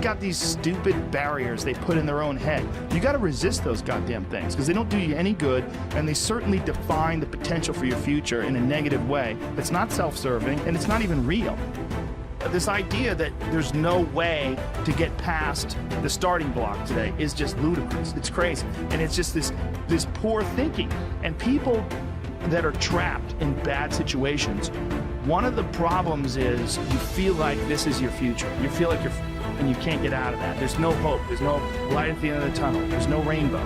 got these stupid barriers they put in their own head. You got to resist those goddamn things because they don't do you any good, and they certainly define the potential for your future in a negative way. It's not self-serving, and it's not even real. This idea that there's no way to get past the starting block today is just ludicrous. It's crazy. And it's just this poor thinking. And people that are trapped in bad situations, one of the problems is you feel like this is your future. You feel like and you can't get out of that. There's no hope. There's no light at the end of the tunnel. There's no rainbow.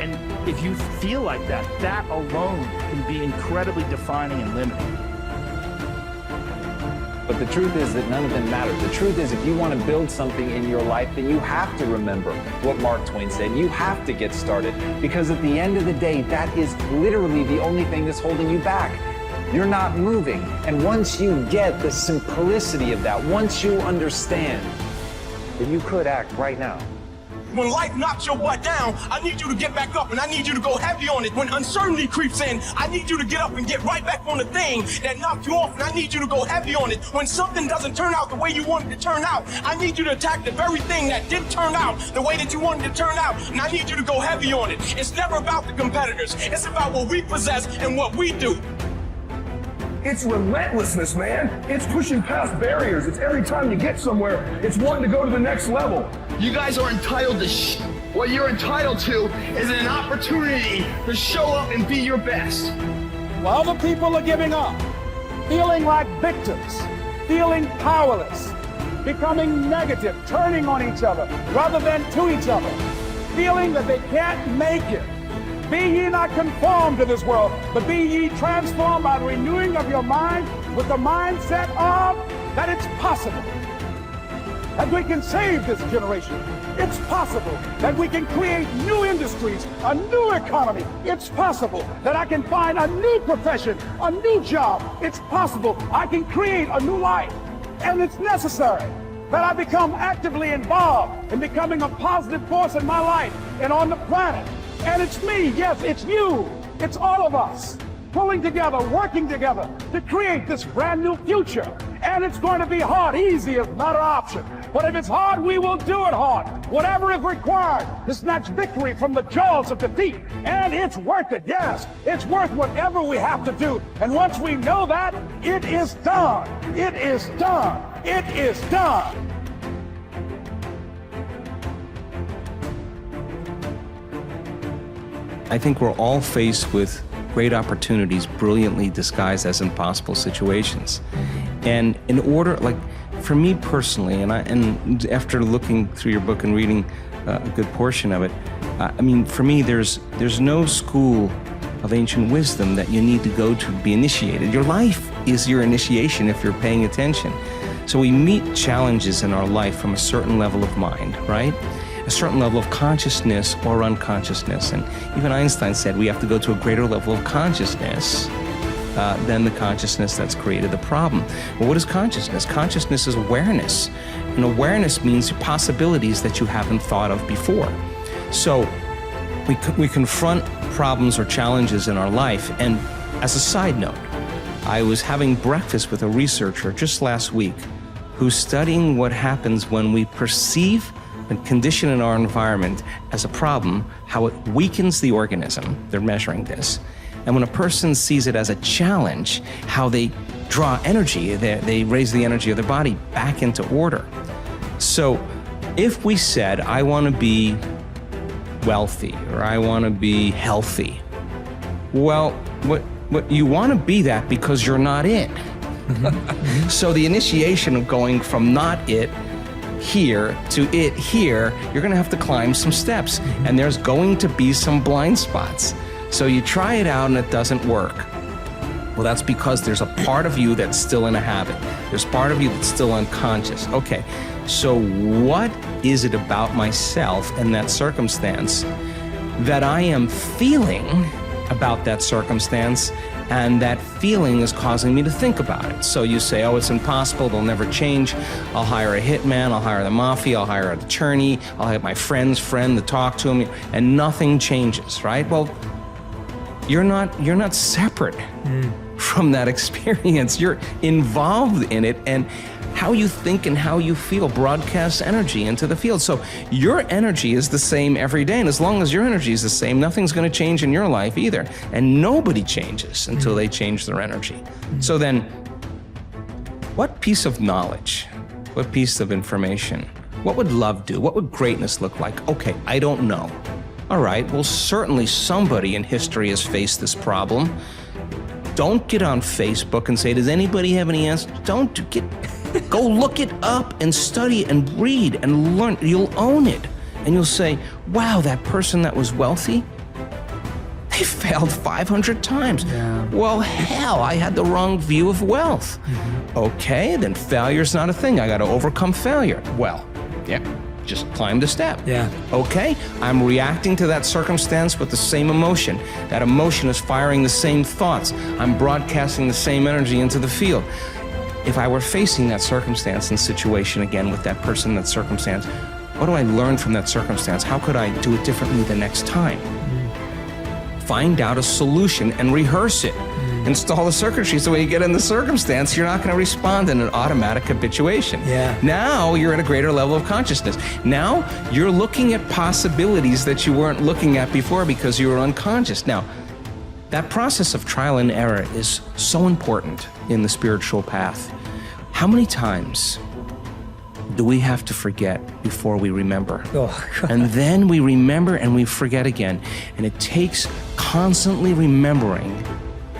And if you feel like that, that alone can be incredibly defining and limiting. But the truth is that none of them matter. The truth is, if you want to build something in your life, then you have to remember what Mark Twain said. You have to get started, because at the end of the day, that is literally the only thing that's holding you back. You're not moving. And once you get the simplicity of that, once you understand, then you could act right now. When life knocks your butt down, I need you to get back up, and I need you to go heavy on it. When uncertainty creeps in, I need you to get up and get right back on the thing that knocked you off, and I need you to go heavy on it. When something doesn't turn out the way you wanted it to turn out, I need you to attack the very thing that didn't turn out the way that you wanted it to turn out, and I need you to go heavy on it. It's never about the competitors. It's about what we possess and what we do. It's relentlessness, man. It's pushing past barriers. It's every time you get somewhere, it's wanting to go to the next level. You guys are entitled to what you're entitled to is an opportunity to show up and be your best. While other people are giving up, feeling like victims, feeling powerless, becoming negative, turning on each other rather than to each other, feeling that they can't make it. Be ye not conformed to this world, but be ye transformed by the renewing of your mind with the mindset of that it's possible that we can save this generation. It's possible that we can create new industries, a new economy. It's possible that I can find a new profession, a new job. It's possible I can create a new life. And it's necessary that I become actively involved in becoming a positive force in my life and on the planet. And it's me, yes, it's you, it's all of us, pulling together, working together to create this brand new future. And it's going to be hard. Easy is not an option. But if it's hard, we will do it hard. Whatever is required to snatch victory from the jaws of defeat. And it's worth it, yes. It's worth whatever we have to do. And once we know that, it is done. It is done. It is done. I think we're all faced with great opportunities brilliantly disguised as impossible situations. And in order, like for me personally, and after looking through your book and reading a good portion of it, I mean, for me, there's no school of ancient wisdom that you need to go to be initiated. Your life is your initiation if you're paying attention. So we meet challenges in our life from a certain level of mind, right? A certain level of consciousness or unconsciousness. And even Einstein said we have to go to a greater level of consciousness than the consciousness that's created the problem. Well, what is consciousness? Consciousness is awareness. And awareness means possibilities that you haven't thought of before. So we confront problems or challenges in our life. And as a side note, I was having breakfast with a researcher just last week who's studying what happens when we perceive and condition in our environment as a problem, how it weakens the organism. They're measuring this. And when a person sees it as a challenge, how they draw energy, they raise the energy of their body back into order. So if we said, I want to be wealthy or I want to be healthy, well, what you want to be that because you're not it. So the initiation of going from not it here to it here, you're going to have to climb some steps, and there's going to be some blind spots. So you try it out and it doesn't work. Well, that's because there's a part of you that's still in a habit. There's part of you that's still unconscious. Okay, so what is it about myself in that circumstance that I am feeling about that circumstance, and that feeling is causing me to think about it? So you say, oh, it's impossible, they'll never change. I'll hire a hitman, I'll hire the mafia, I'll hire an attorney, I'll have my friend's friend to talk to him, and nothing changes, right? Well, you're not separate from that experience. You're involved in it, and how you think and how you feel broadcasts energy into the field. So your energy is the same every day, and as long as your energy is the same, nothing's going to change in your life either. And nobody changes until they change their energy. So then, what piece of knowledge, what piece of information, what would love do? What would greatness look like? Okay, I don't know. All right, well, certainly somebody in history has faced this problem. Don't get on Facebook and say, does anybody have any answers? Don't get, go look it up and study and read and learn. You'll own it. And you'll say, wow, that person that was wealthy, they failed 500 times. Yeah. Well, hell, I had the wrong view of wealth. Okay, then failure's not a thing. I got to overcome failure. Well, yeah, just climb the step. Yeah. Okay, I'm reacting to that circumstance with the same emotion. That emotion is firing the same thoughts. I'm broadcasting the same energy into the field. If I were facing that circumstance and situation again with that person, that circumstance, what do I learn from that circumstance? How could I do it differently the next time? Find out a solution and rehearse it. Install the circuitry so when you get in the circumstance, you're not going to respond in an automatic habituation. Yeah. Now you're at a greater level of consciousness. Now you're looking at possibilities that you weren't looking at before because you were unconscious. Now, that process of trial and error is so important in the spiritual path. How many times do we have to forget before we remember? And then we remember and we forget again. And it takes constantly remembering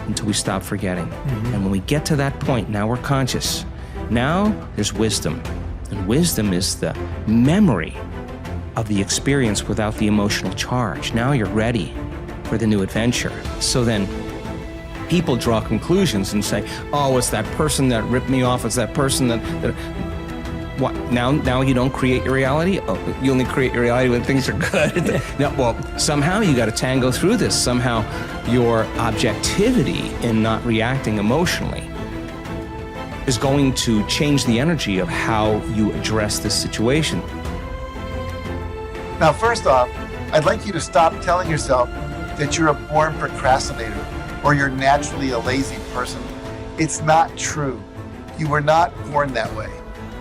until we stop forgetting. And when we get to that point, now we're conscious. Now there's wisdom. And wisdom is the memory of the experience without the emotional charge. Now you're ready for the new adventure. So then people draw conclusions and say, oh, it's that person that ripped me off. It's that person that what, now you don't create your reality? Oh, you only create your reality when things are good. No, well, somehow you got to tango through this. Somehow your objectivity in not reacting emotionally is going to change the energy of how you address this situation. Now, first off, I'd like you to stop telling yourself that you're a born procrastinator or you're naturally a lazy person. It's not true. You were not born that way.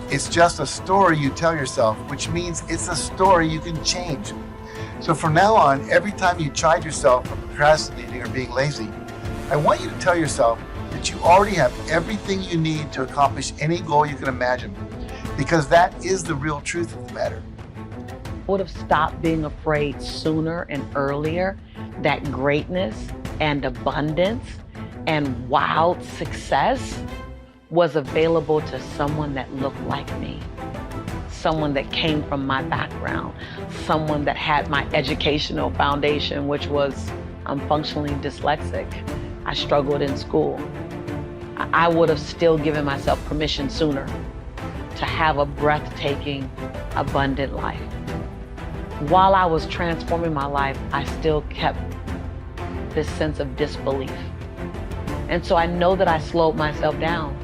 It's just a story you tell yourself, which means it's a story you can change. So from now on, every time you chide yourself for procrastinating or being lazy, I want you to tell yourself that you already have everything you need to accomplish any goal you can imagine, because that is the real truth of the matter. I would have stopped being afraid sooner and earlier that greatness and abundance and wild success was available to someone that looked like me, someone that came from my background, someone that had my educational foundation, which was I'm functionally dyslexic. I struggled in school. I would have still given myself permission sooner to have a breathtaking, abundant life. While I was transforming my life, I still kept this sense of disbelief. And so I know that I slowed myself down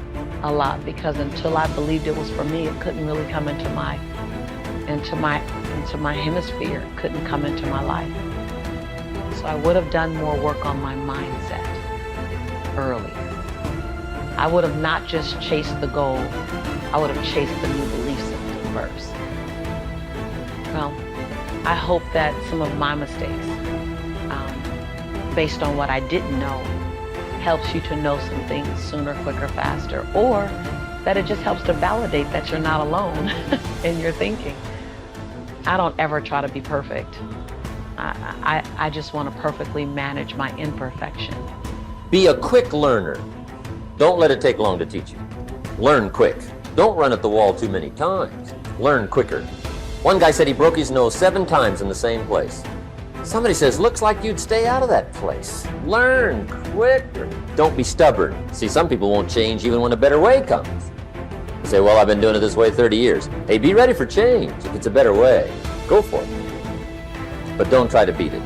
a lot because until I believed it was for me, it couldn't really come into my hemisphere, it couldn't come into my life. So I would have done more work on my mindset earlier. I would have not just chased the goal, I would have chased the new belief system first. Well, I hope that some of my mistakes, based on what I didn't know, helps you to know some things sooner, quicker, faster, or that it just helps to validate that you're not alone in your thinking. I don't ever try to be perfect. I just want to perfectly manage my imperfection. Be a quick learner. Don't let it take long to teach you. Learn quick. Don't run at the wall too many times. Learn quicker. One guy said he broke his nose 7 times in the same place. Somebody says, looks like you'd stay out of that place. Learn quicker. Don't be stubborn. See, some people won't change even when a better way comes. You say, well, I've been doing it this way 30 years. Hey, be ready for change. If it's a better way, go for it. But don't try to beat it.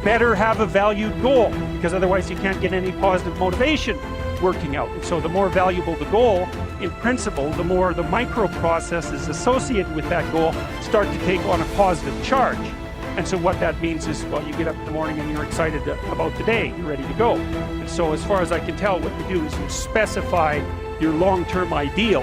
Better have a valued goal, because otherwise you can't get any positive motivation working out. And so the more valuable the goal, in principle, the more the micro processes associated with that goal start to take on a positive charge. And so what that means is, well, you get up in the morning and you're excited about the day, you're ready to go. And so as far as I can tell, what you do is you specify your long-term ideal,